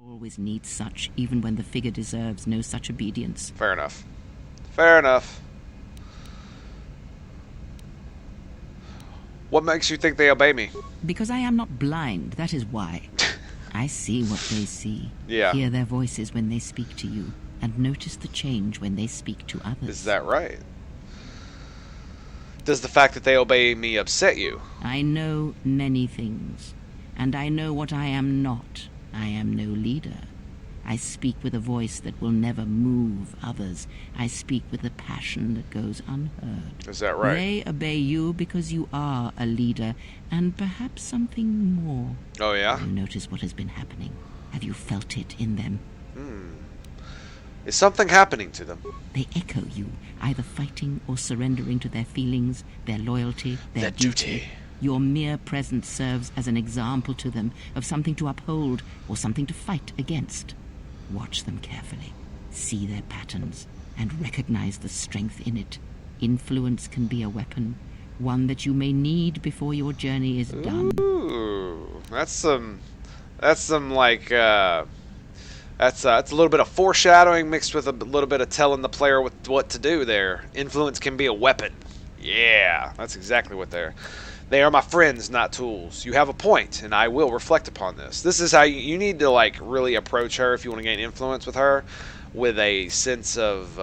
Always needs such, even when the figure deserves no such obedience. Fair enough. Fair enough. What makes you think they obey me? Because I am not blind, that is why. I see what they see. Yeah. Hear their voices when they speak to you, and notice the change when they speak to others. Is that right? Does the fact that they obey me upset you? I know many things, and I know what I am not. I am no leader. I speak with a voice that will never move others. I speak with a passion that goes unheard. Is that right? They obey you because you are a leader, and perhaps something more. Oh, yeah? Have you noticed what has been happening? Have you felt it in them? Is something happening to them? They echo you, either fighting or surrendering to their feelings, their loyalty, their duty. Your mere presence serves as an example to them of something to uphold or something to fight against. Watch them carefully, see their patterns, and recognize the strength in it. Influence can be a weapon, one that you may need before your journey is done. Ooh, that's a little bit of foreshadowing mixed with a little bit of telling the player what to do there. Influence can be a weapon. Yeah, that's exactly what they are my friends, not tools. You have a point, and I will reflect upon this. This is how you need to really approach her if you want to gain influence with her, with a sense of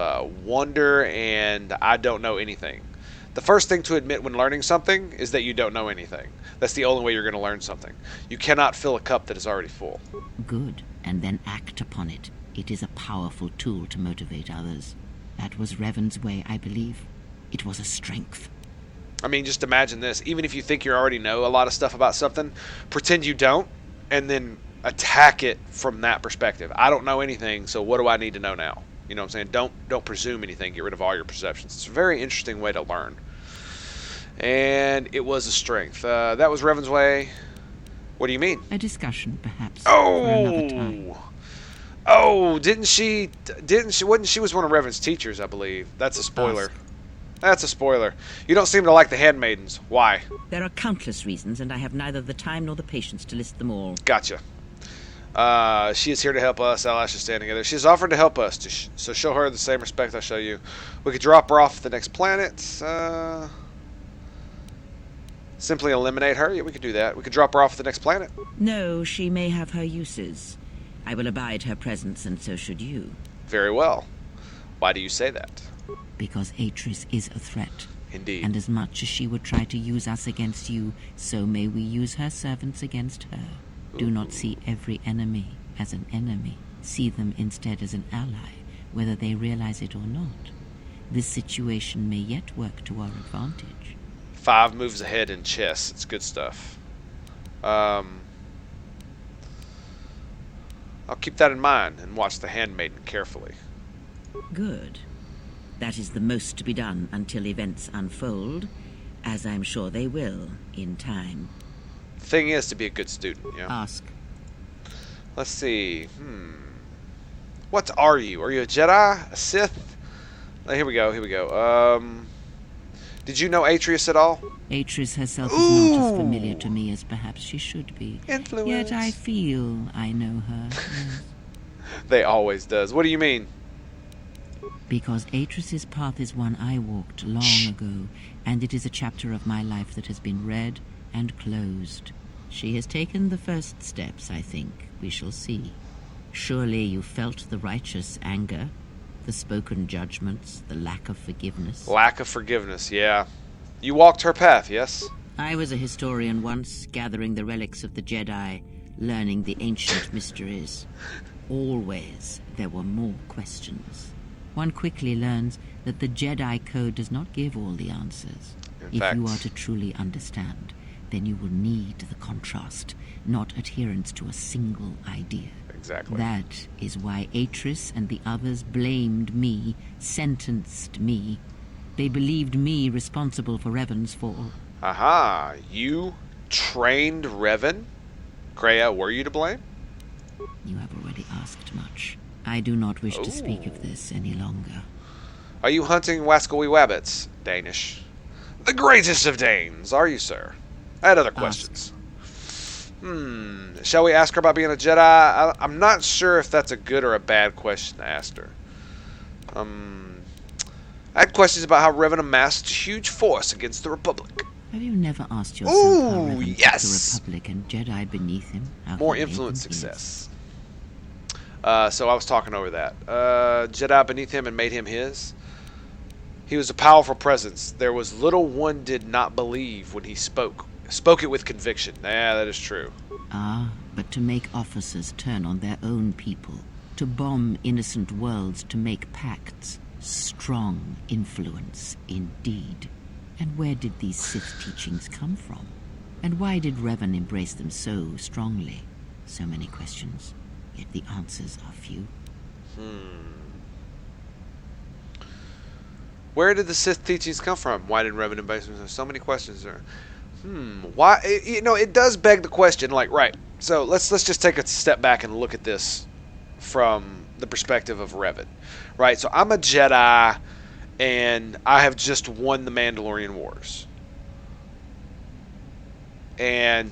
wonder and I don't know anything. The first thing to admit when learning something is that you don't know anything. That's the only way you're going to learn something. You cannot fill a cup that is already full. Good, and then act upon it. It is a powerful tool to motivate others. That was Revan's way, I believe. It was a strength. I mean, just imagine this. Even if you think you already know a lot of stuff about something, pretend you don't, and then attack it from that perspective. I don't know anything, so what do I need to know now? You know what I'm saying? Don't presume anything. Get rid of all your perceptions. It's a very interesting way to learn. And it was a strength. That was Revan's way. What do you mean? A discussion, perhaps, for another time. Oh, wasn't she was one of Revan's teachers, I believe. That's a spoiler. That's a spoiler. You don't seem to like the handmaidens. Why? There are countless reasons, and I have neither the time nor the patience to list them all. Gotcha. She is here to help us. Allies should stand together. She has offered to help us, so show her the same respect I show you. We could drop her off at the next planet. Simply eliminate her. Yeah, we could do that. We could drop her off at the next planet. No, she may have her uses. I will abide her presence, and so should you. Very well. Why do you say that? Because Atris is a threat. Indeed. And as much as she would try to use us against you, so may we use her servants against her. Do not see every enemy as an enemy. See them instead as an ally, whether they realize it or not. This situation may yet work to our advantage. 5 moves ahead in chess. It's good stuff. I'll keep that in mind and watch the handmaiden carefully. Good. That is the most to be done until events unfold, as I'm sure they will in time. The thing is to be a good student, yeah? Ask. Let's see. What are you? Are you a Jedi? A Sith? Here we go. Did you know Atreus at all? Atris herself is not as familiar to me as perhaps she should be. Influence. Yet I feel I know her. Yes. They always does. What do you mean? Because Atris's path is one I walked long ago, and it is a chapter of my life that has been read and closed. She has taken the first steps, I think. We shall see. Surely you felt the righteous anger, the spoken judgments, the lack of forgiveness. Lack of forgiveness, yeah. You walked her path, yes? I was a historian once, gathering the relics of the Jedi, learning the ancient mysteries. Always there were more questions. One quickly learns that the Jedi Code does not give all the answers. If you are to truly understand, then you will need the contrast, not adherence to a single idea. Exactly. That is why Atris and the others blamed me, sentenced me. They believed me responsible for Revan's fall. Aha, you trained Revan? Kreia, were you to blame? You have already asked much. I do not wish to speak of this any longer. Are you hunting Wascally Wabbits? Danish. The greatest of Danes, are you, sir? I had other questions. Shall we ask her about being a Jedi? I'm not sure if that's a good or a bad question to ask her. I had questions about how Revan amassed a huge force against the Republic. Have you never asked yourself how Ooh, Revan yes! took the Republic and Jedi beneath him? More influence success. So I was talking over that. Jedi beneath him and made him his. He was a powerful presence. There was little one did not believe when he spoke. Spoke it with conviction. Yeah, that is true. Ah, but to make officers turn on their own people, to bomb innocent worlds, to make pacts. Strong influence, indeed. And where did these Sith teachings come from? And why did Revan embrace them so strongly? So many questions, yet the answers are few. Where did the Sith teachings come from? Why did Revan embrace them? There's so many questions there. Why? You know, it does beg the question. Like, right. So let's just take a step back and look at this from the perspective of Revan, right? So I'm a Jedi, and I have just won the Mandalorian Wars. And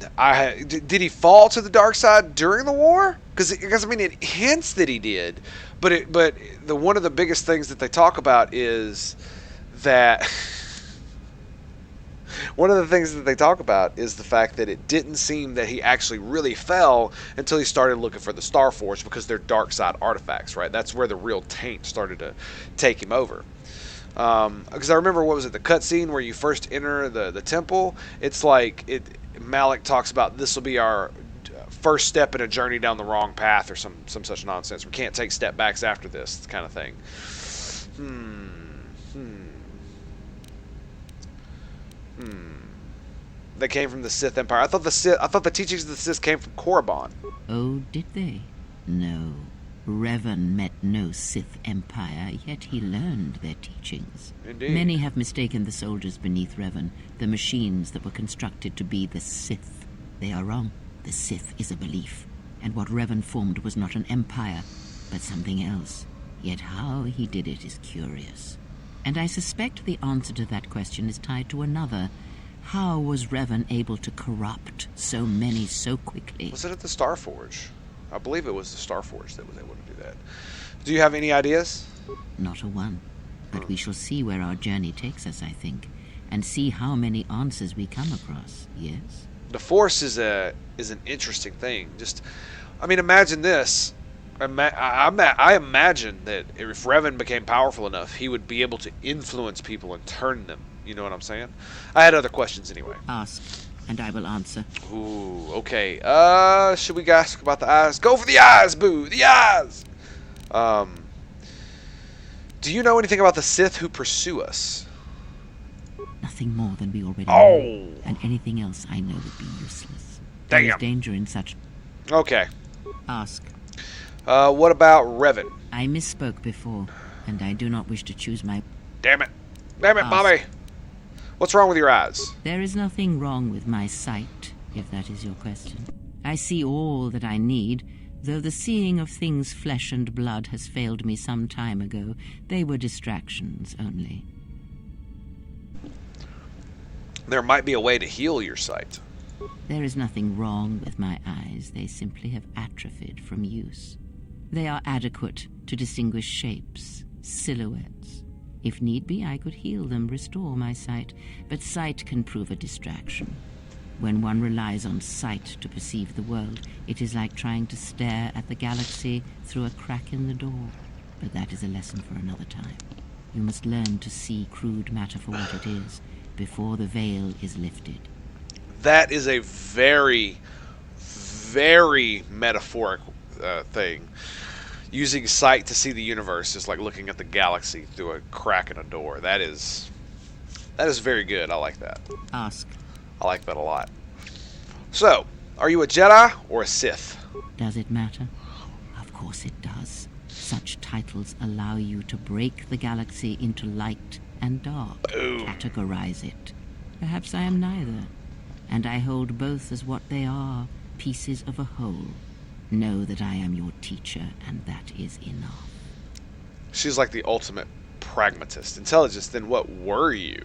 did he fall to the dark side during the war? Because I mean, it hints that he did, but one of the biggest things that they talk about is that one of the things that they talk about is the fact that it didn't seem that he actually really fell until he started looking for the Star Forge, because they're dark side artifacts, right? That's where the real taint started to take him over. Because I remember, what was it, the cutscene where you first enter the temple? It's like Malik talks about this will be our first step in a journey down the wrong path, or some such nonsense. We can't take step backs after this kind of thing. They came from the Sith Empire. I thought the teachings of the Sith came from Korriban. Oh, did they? No. Revan met no Sith Empire, yet he learned their teachings. Indeed. Many have mistaken the soldiers beneath Revan, the machines that were constructed to be the Sith. They are wrong. The Sith is a belief, and what Revan formed was not an empire, but something else. Yet how he did it is curious. And I suspect the answer to that question is tied to another. How was Revan able to corrupt so many so quickly? Was it at the Star Forge? I believe it was the Star Forge that was able to do that. Do you have any ideas? Not a one. But we shall see where our journey takes us, I think, and see how many answers we come across, yes? The Force is an interesting thing. I mean, imagine this. I imagine that if Revan became powerful enough, he would be able to influence people and turn them. You know what I'm saying? I had other questions anyway. Ask, and I will answer. Ooh, okay. Should we ask about the eyes? Go for the eyes, boo! The eyes! Do you know anything about the Sith who pursue us? Nothing more than we already know. And anything else I know would be useless. Damn. There is danger in such... Okay. Ask. What about Revan? I misspoke before, and I do not wish to choose my... Damn it. Damn it, Bobby. What's wrong with your eyes? There is nothing wrong with my sight, if that is your question. I see all that I need, though the seeing of things flesh and blood has failed me some time ago. They were distractions only. There might be a way to heal your sight. There is nothing wrong with my eyes. They simply have atrophied from use. They are adequate to distinguish shapes, silhouettes. If need be, I could heal them, restore my sight, but sight can prove a distraction. When one relies on sight to perceive the world, it is like trying to stare at the galaxy through a crack in the door. But that is a lesson for another time. You must learn to see crude matter for what it is, before the veil is lifted. That is a very, very metaphoric thing. Using sight to see the universe is like looking at the galaxy through a crack in a door. That is very good. I like that. Ask. I like that a lot. So, are you a Jedi or a Sith? Does it matter? Of course it does. Such titles allow you to break the galaxy into light and dark. Boom. Categorize it. Perhaps I am neither. And I hold both as what they are, pieces of a whole. Know that I am your teacher, and that is enough. She's like the ultimate pragmatist. Intelligence, then what were you?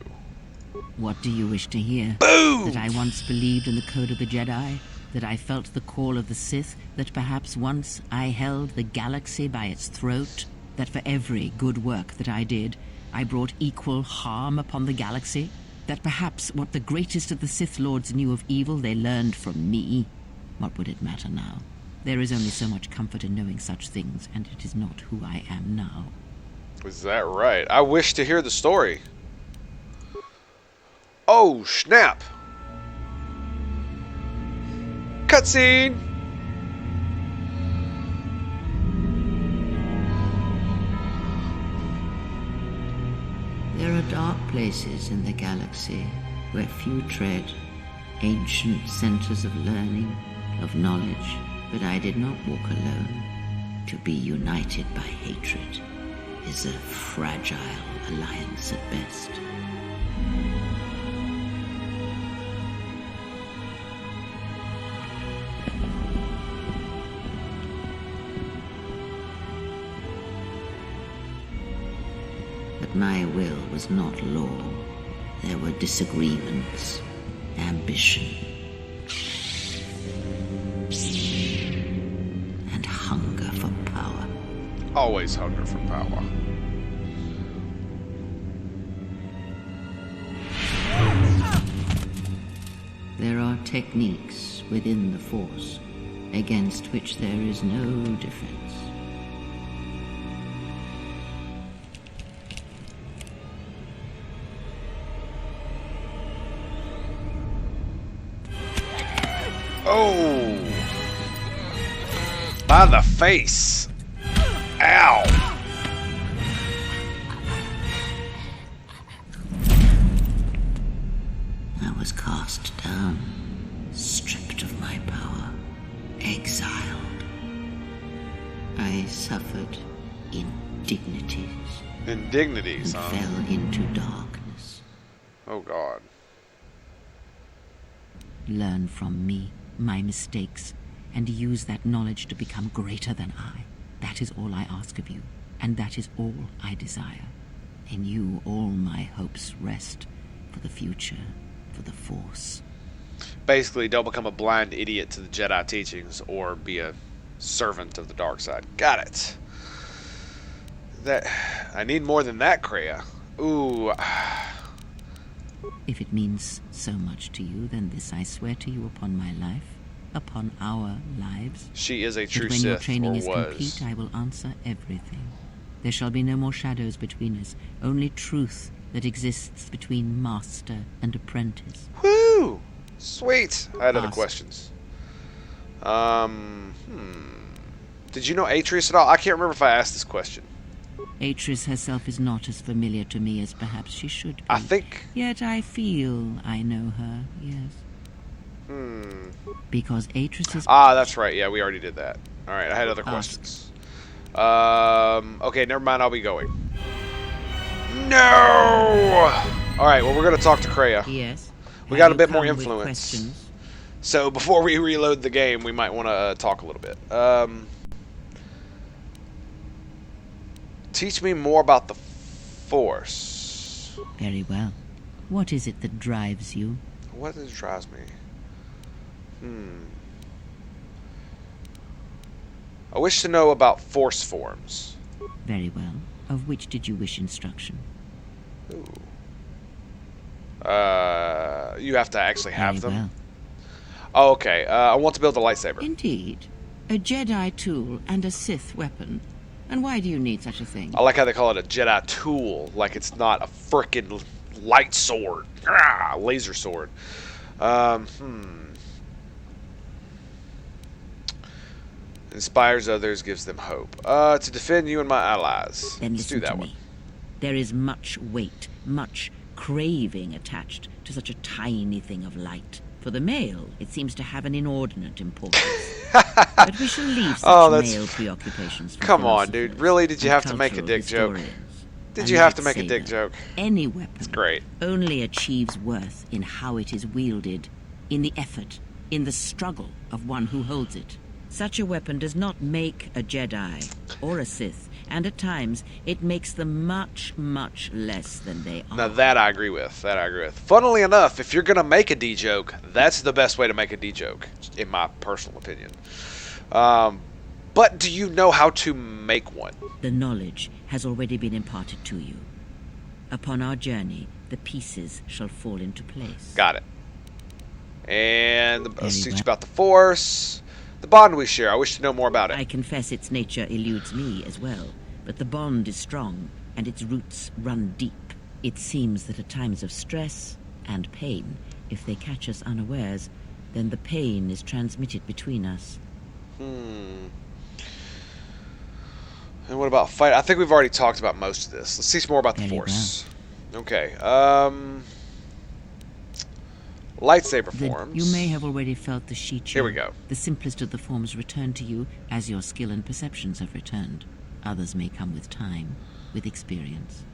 What do you wish to hear? Boom! That I once believed in the code of the Jedi? that I felt the call of the Sith, that perhaps once I held the galaxy by its throat, that for every good work that I did, I brought equal harm upon the galaxy, that perhaps what the greatest of the Sith Lords knew of evil they learned from me. What would it matter now? There is only so much comfort in knowing such things, and it is not who I am now. Is that right? I wish to hear the story. Oh, snap! Cutscene! There are dark places in the galaxy where few tread, ancient centers of learning, of knowledge, but I did not walk alone. To be united by hatred is a fragile alliance at best. But my will was not law. There were disagreements, ambition, and hunger for power. Always hunger for power. There are techniques within the Force against which there is no defense. Oh! By the face! Ow! I was cast down, stripped of my power, exiled. I suffered indignities. Indignities, and huh? fell into darkness. Oh, God. Learn from me my mistakes, and use that knowledge to become greater than I. That is all I ask of you, and that is all I desire. In you all my hopes rest, for the future, for the Force. Basically, don't become a blind idiot to the Jedi teachings, or be a servant of the dark side. Got it. I need more than that, Kreia. Ooh. If it means so much to you, then this I swear to you upon my life, upon our lives. She is a true Sith, when your Sith, training or is was. complete, I will answer everything. There shall be no more shadows between us, only truth that exists between master and apprentice. Woo! Sweet. I had other Ask. questions. Did you know Atreus at all? I can't remember if I asked this question. Atreus herself is not as familiar to me as perhaps she should be. I think... Yet I feel I know her, yes. Because Atreus is... Ah, that's right. Yeah, we already did that. Alright, I had other Ask. questions. Okay, never mind. I'll be going. No! Alright, well, we're going to talk to Kreia. Yes. We Have got a you bit more come with influence. questions? So, before we reload the game, we might want to talk a little bit. Teach me more about the Force. Very well. What is it that drives you? What drives me? I wish to know about Force forms. Very well. Of which did you wish instruction? Ooh. You have to actually have Very them? well. Oh, okay. I want to build a lightsaber. Indeed. A Jedi tool and a Sith weapon. And why do you need such a thing? I like how they call it a Jedi tool, like it's not a frickin' light sword. Laser sword. Inspires others, gives them hope. To defend you and my allies. Then Let's do listen that to one. me. There is much weight, much craving attached to such a tiny thing of light. For the male, it seems to have an inordinate importance. But we shall leave such male preoccupations for Come on, dude. Really? Did you have to make a dick joke? Did you have to make a dick joke? Any weapon Great. only achieves worth in how it is wielded, in the effort, in the struggle of one who holds it. Such a weapon does not make a Jedi or a Sith, and at times it makes them much, much less than they are. Now that I agree with. Funnily enough, if you're gonna make a D joke, that's the best way to make a D joke. in my personal opinion. But do you know how to make one? The knowledge has already been imparted to you. Upon our journey, the pieces shall fall into place. Got it. And a speech about the Force. The bond we share. I wish to know more about it. I confess its nature eludes me as well, but the bond is strong, and its roots run deep. It seems that at times of stress and pain, if they catch us unawares, then the pain is transmitted between us. And what about fight? I think we've already talked about most of this. Let's see some more about the Force. Okay. Lightsaber forms. You may have already felt the Shicho. Here we go. The simplest of the forms return to you as your skill and perceptions have returned. Others may come with time, with experience.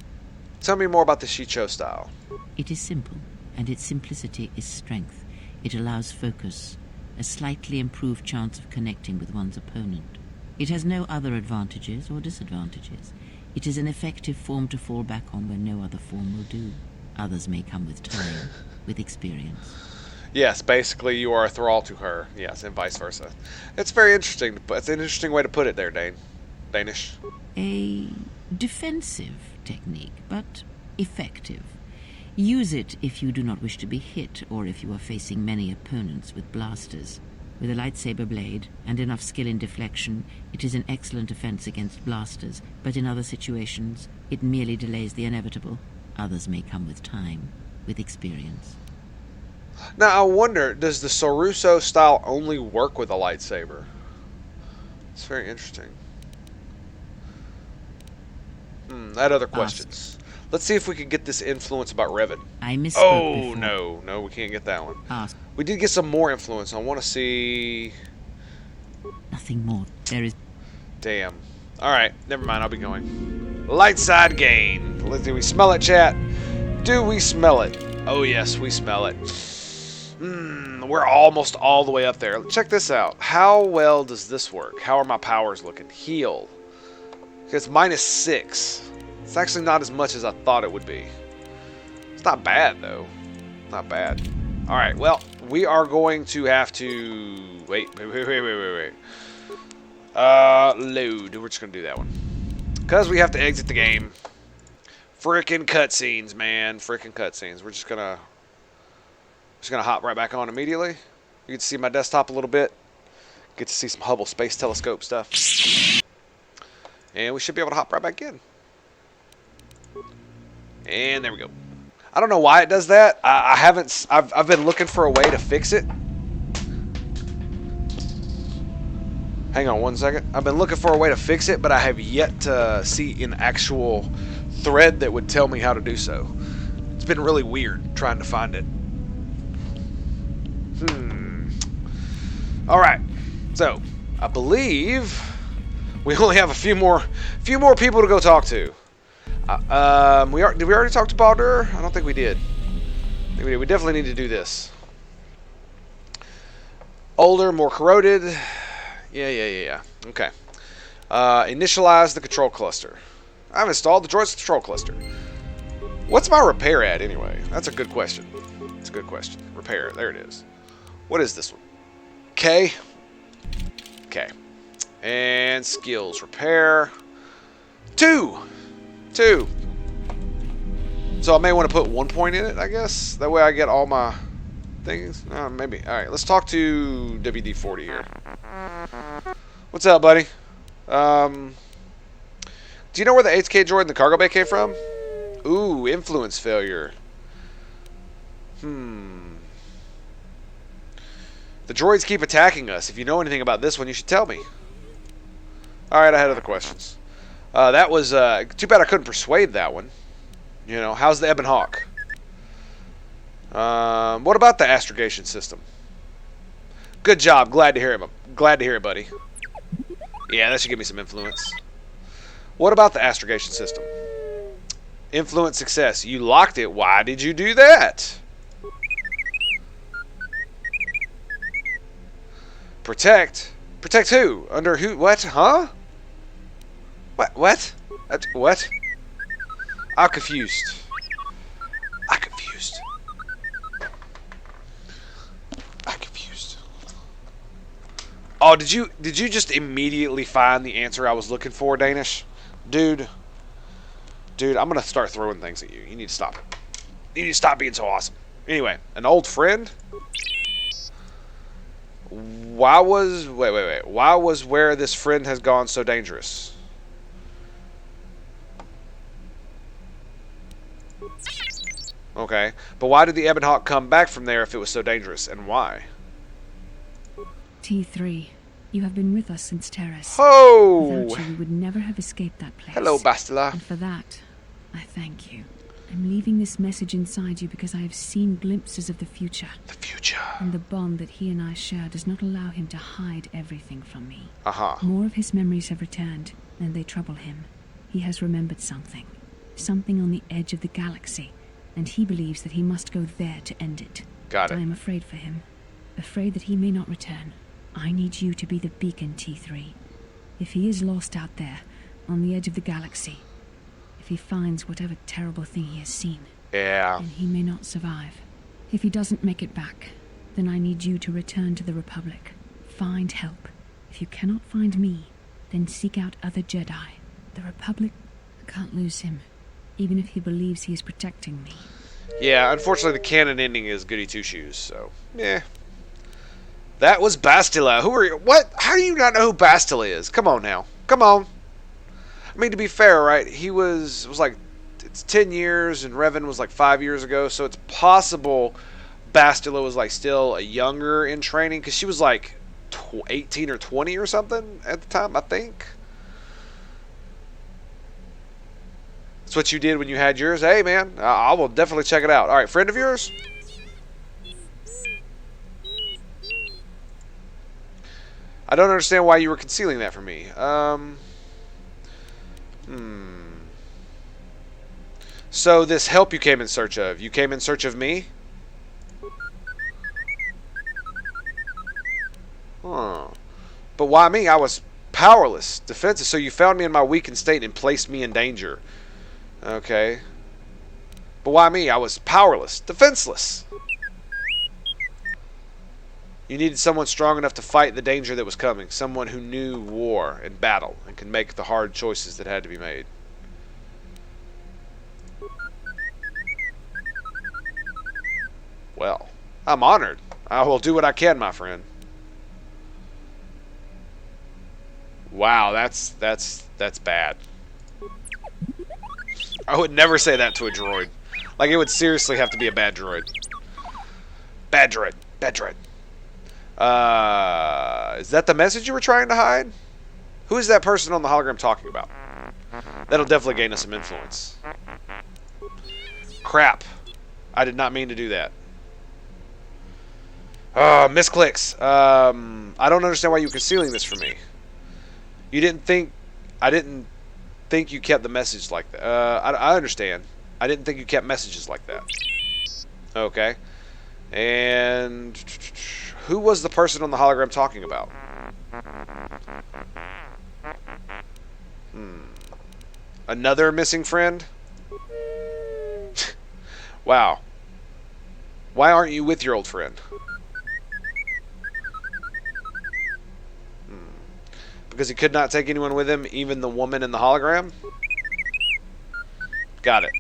Tell me more about the Shicho style. It is simple, and its simplicity is strength. It allows focus, a slightly improved chance of connecting with one's opponent. It has no other advantages or disadvantages. It is an effective form to fall back on when no other form will do. Others may come with time, with experience. Yes, basically you are a thrall to her. Yes, and vice versa. It's very interesting. It's an interesting way to put it there, Danish. A defensive technique, but effective. Use it if you do not wish to be hit, or if you are facing many opponents with blasters. With a lightsaber blade and enough skill in deflection, it is an excellent defense against blasters, but in other situations, it merely delays the inevitable. Others may come with time, with experience. Now, I wonder, does the Soruso style only work with a lightsaber? It's very interesting. I had other questions. Let's see if we can get this influence about Revan. I misspoke Oh, before. no, we can't get that one. Ask. We did get some more influence. I want to see... Nothing more. There is... Damn. Alright, never mind, I'll be going. Light side gain. Do we smell it, chat? Do we smell it? Oh, yes, we smell it. We're almost all the way up there. Check this out. How well does this work? How are my powers looking? Heal. It's -6. It's actually not as much as I thought it would be. It's not bad, though. Not bad. Alright, well, we are going to have to... Wait. Load. We're just going to do that one. Because we have to exit the game. Frickin' cutscenes, man. Frickin' cutscenes. We're just gonna hop right back on immediately. You get to see my desktop a little bit. Get to see some Hubble Space Telescope stuff. And we should be able to hop right back in. And there we go. I don't know why it does that. I've been looking for a way to fix it. Hang on one second. I've been looking for a way to fix it, but I have yet to see an actual thread that would tell me how to do so. It's been really weird trying to find it. Alright. So, I believe we only have a few more people to go talk to. Did we already talk to Baldur? I don't think we did. We definitely need to do this. Older, more corroded. Yeah. Okay. Initialize the control cluster. I've installed the droid's control cluster. What's my repair at, anyway? That's a good question. It's a good question. Repair. There it is. What is this one? Okay. And skills. Repair. 2. So I may want to put 1 point in it, I guess. That way I get all my things. Maybe. Alright, let's talk to WD-40 here. What's up, buddy? Do you know where the HK droid in the cargo bay came from? Ooh, influence failure. The droids keep attacking us. If you know anything about this one, you should tell me. Alright, I had other questions. That was, too bad I couldn't persuade that one. You know, how's the Ebon Hawk? What about the astrogation system? Good job. Glad to hear it. Glad to hear it, buddy. Yeah, that should give me some influence. What about the astrogation system? Influence success. You locked it. Why did you do that? Protect? Protect who? Under who? What? Huh? What? What? I'm confused. Oh, did you just immediately find the answer I was looking for, Danish? Dude, I'm gonna start throwing things at you. You need to stop. You need to stop being so awesome. Anyway, an old friend? Why was where this friend has gone so dangerous? Okay, but why did the Ebon Hawk come back from there if it was so dangerous, and why? T3, you have been with us since Terrace. Oh! Without you, we would never have escaped that place. Hello, Bastila. And for that, I thank you. I'm leaving this message inside you because I have seen glimpses of the future. The future. And the bond that he and I share does not allow him to hide everything from me. Uh-huh. More of his memories have returned, and they trouble him. He has remembered something. Something on the edge of the galaxy, and he believes that he must go there to end it. Got it. I am afraid for him. Afraid that he may not return. I need you to be the beacon, T3. If he is lost out there, on the edge of the galaxy, if he finds whatever terrible thing he has seen, yeah, then he may not survive. If he doesn't make it back, then I need you to return to the Republic. Find help. If you cannot find me, then seek out other Jedi. The Republic can't lose him, even if he believes he is protecting me. Yeah, unfortunately the canon ending is Goody Two-Shoes, so, yeah. That was Bastila. Who are you? What? How do you not know who Bastila is? Come on now. Come on. I mean, to be fair, right, it was like, it's 10 years, and Revan was like 5 years ago, so it's possible Bastila was like still a younger in training, because she was like 18 or 20 or something at the time, I think. That's what you did when you had yours? Hey, man, I will definitely check it out. All right, friend of yours? I don't understand why you were concealing that from me. So this help you came in search of, you came in search of me? Huh. But why me? I was powerless, defensive, so you found me in my weakened state and placed me in danger. Okay. But why me? I was powerless, defenseless. You needed someone strong enough to fight the danger that was coming. Someone who knew war and battle and could make the hard choices that had to be made. Well, I'm honored. I will do what I can, my friend. Wow, that's bad. I would never say that to a droid. Like, it would seriously have to be a bad droid. Bad droid. Bad droid. Is that the message you were trying to hide? Who is that person on the hologram talking about? That'll definitely gain us some influence. Crap. I did not mean to do that. Misclicks. I don't understand why you were concealing this from me. You didn't think... I didn't think you kept the message like that. I understand. I didn't think you kept messages like that. Okay. And... who was the person on the hologram talking about? Another missing friend? Wow. Why aren't you with your old friend? Because he could not take anyone with him, even the woman in the hologram? Got it.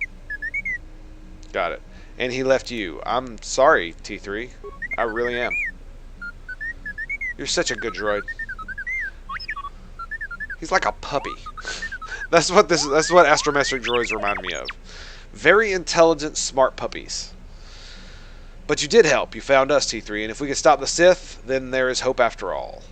Got it. And he left you. I'm sorry, T3. I really am. You're such a good droid. He's like a puppy. That's what astrometric droids remind me of. Very intelligent, smart puppies. But you did help. You found us, T3, and if we can stop the Sith, then there is hope after all.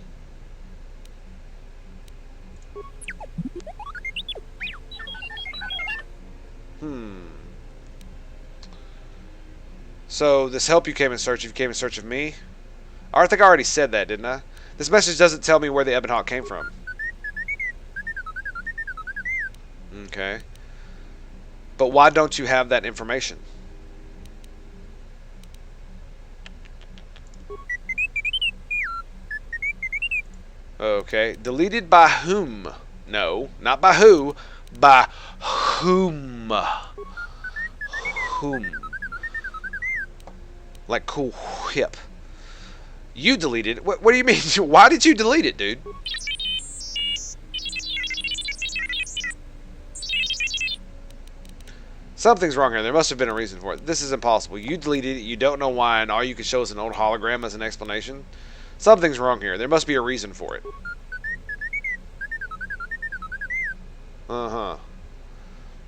So, this help you came in search of me? I think I already said that, didn't I? This message doesn't tell me where the Ebon Hawk came from. Okay. But why don't you have that information? Okay. Deleted by whom? No, not by who. By whom? Whom? Like cool whip. You deleted it? What do you mean? Why did you delete it, dude? Something's wrong here. There must have been a reason for it. This is impossible. You deleted it. You don't know why, and all you can show is an old hologram as an explanation. Something's wrong here. There must be a reason for it. Uh-huh.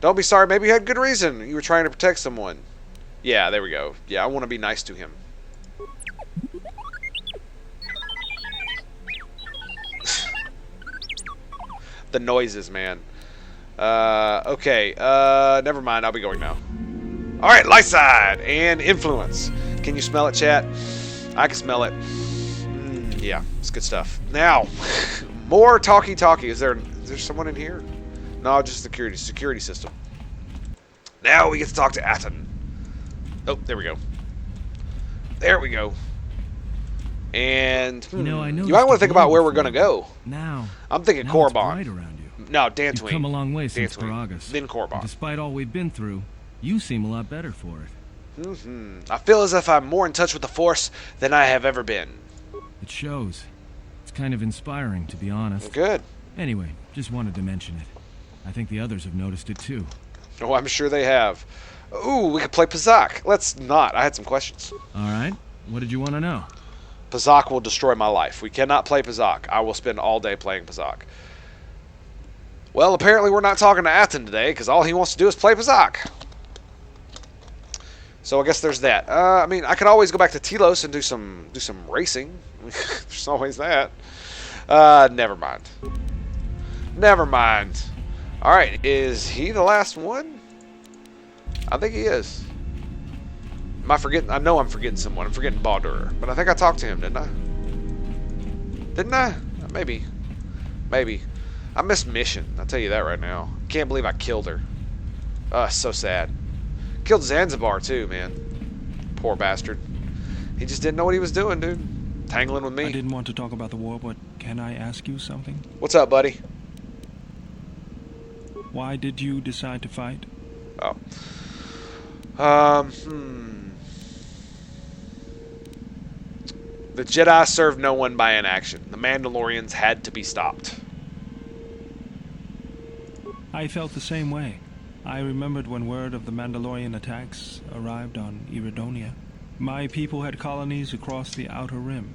Don't be sorry. Maybe you had good reason. You were trying to protect someone. Yeah, there we go. Yeah, I want to be nice to him. The noises, man. Okay. Never mind. I'll be going now. Alright, light side and influence. Can you smell it, chat? I can smell it. Yeah, it's good stuff. Now, more talkie-talkie. Is there someone in here? No, just security system. Now we get to talk to Aten. Oh, there we go. There we go. And you might want to think about where we're gonna go. Now, I'm thinking Korriban. No, Dantooine. You've come a long way since Dantooine. Paragus. Then Korriban. Despite all we've been through, you seem a lot better for it. I feel as if I'm more in touch with the Force than I have ever been. It shows. It's kind of inspiring, to be honest. Good. Anyway, just wanted to mention it. I think the others have noticed it too. Oh, I'm sure they have. Ooh, we could play Pazak. Let's not. I had some questions. All right. What did you want to know? Pazak will destroy my life. We cannot play Pazak. I will spend all day playing Pazak. Well, apparently we're not talking to Aten today, because all he wants to do is play Pazak. So I guess there's that. I mean, I could always go back to Telos and do some racing. There's always that. Never mind. Never mind. All right, is he the last one? I think he is. Am I forgetting? I know I'm forgetting someone. I'm forgetting Baldur, but I think I talked to him, didn't I? Didn't I? Maybe. Maybe. I missed Mission. I'll tell you that right now. Can't believe I killed her. So sad. Killed Zanzibar too, man. Poor bastard. He just didn't know what he was doing, dude. Tangling with me. I didn't want to talk about the war, but can I ask you something? What's up, buddy? Why did you decide to fight? Oh. The Jedi served no one by inaction. The Mandalorians had to be stopped. I felt the same way. I remembered when word of the Mandalorian attacks arrived on Iridonia. My people had colonies across the Outer Rim.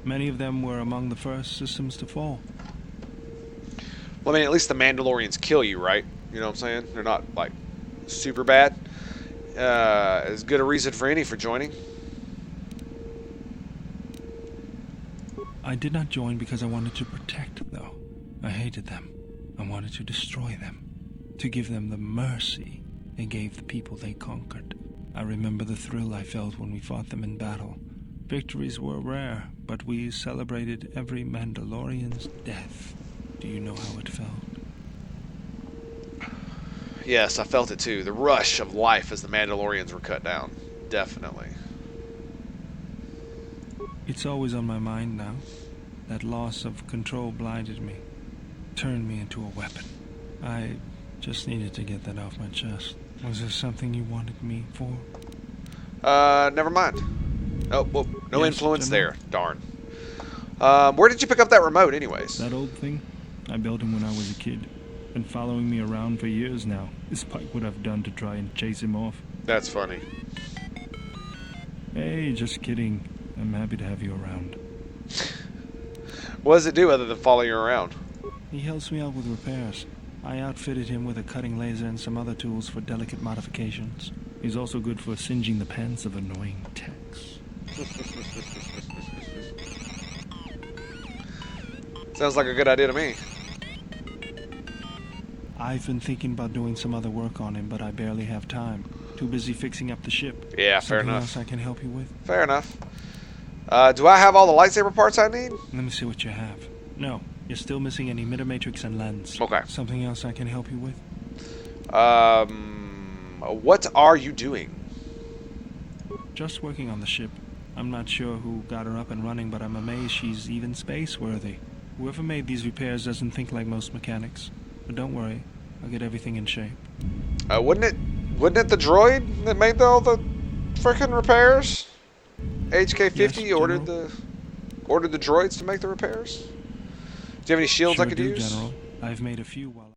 Many of them were among the first systems to fall. Well, I mean, at least the Mandalorians kill you, right? You know what I'm saying? They're not, like, super bad. As good a reason for any for joining. I did not join because I wanted to protect, though. I hated them. I wanted to destroy them. To give them the mercy they gave the people they conquered. I remember the thrill I felt when we fought them in battle. Victories were rare, but we celebrated every Mandalorian's death. Do you know how it felt? Yes, I felt it too. The rush of life as the Mandalorians were cut down. Definitely. It's always on my mind now. That loss of control blinded me. Turned me into a weapon. I just needed to get that off my chest. Was there something you wanted me for? Never mind. Oh, well, no Yes, influence General. there. Darn. Where did you pick up that remote anyways? That old thing? I built him when I was a kid. Been following me around for years now, despite what I've done to try and chase him off. That's funny. Hey, just kidding. I'm happy to have you around. What does it do other than follow you around? He helps me out with repairs. I outfitted him with a cutting laser and some other tools for delicate modifications. He's also good for singeing the pants of annoying techs. Sounds like a good idea to me. I've been thinking about doing some other work on him, but I barely have time. Too busy fixing up the ship. Yeah, fair Something enough. else I can help you with? Fair enough. Do I have all the lightsaber parts I need? Let me see what you have. No, you're still missing an emitter matrix and lens. Okay. Something else I can help you with? What are you doing? Just working on the ship. I'm not sure who got her up and running, but I'm amazed she's even space-worthy. Whoever made these repairs doesn't think like most mechanics. But don't worry, I'll get everything in shape. Wouldn't it the droid that made all the frickin' repairs? HK-50 Yes, ordered General. ordered the droids to make the repairs? Do you have any shields I could use? General. I've made a few while